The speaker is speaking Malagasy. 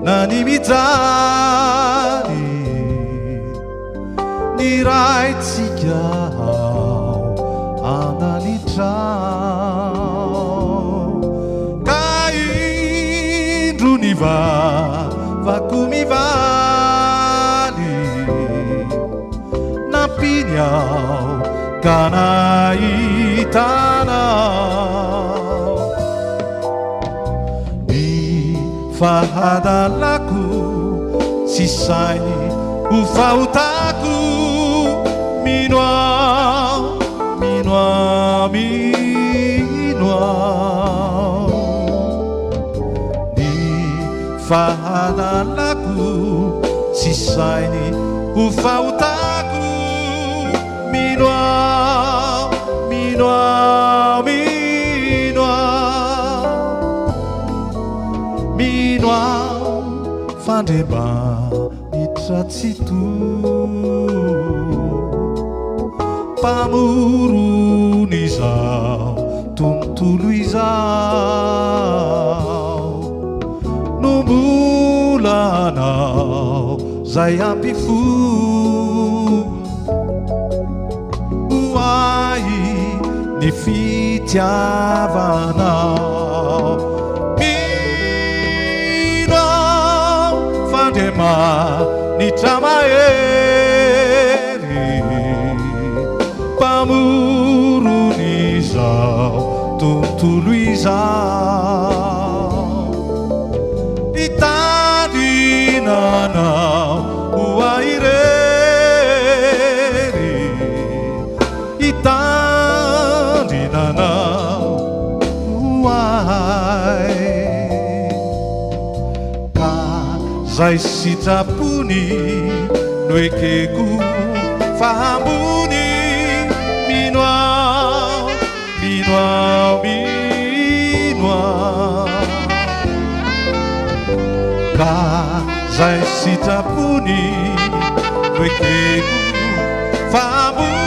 nani mijaly ny raitsika analitrao ka indro ny vavako mivaly nampiny aho ka nahitanao ny fahadalako tsy sainy ho fahotako mino aho ny fahadalako tsy sainy ho fahotako mino aho fandreba nitratsito pamorony izao tontolo izao no mbola anao zay ampifo hoay ny fitiavanao mino aho fandrema nitramahery pamorony izao tontolo izao itandrinanao hoay rery itandrinanao hoay ka zay sitrapony no ekeko fahambony mino aho ka zay sitrapony no ekeko fahambony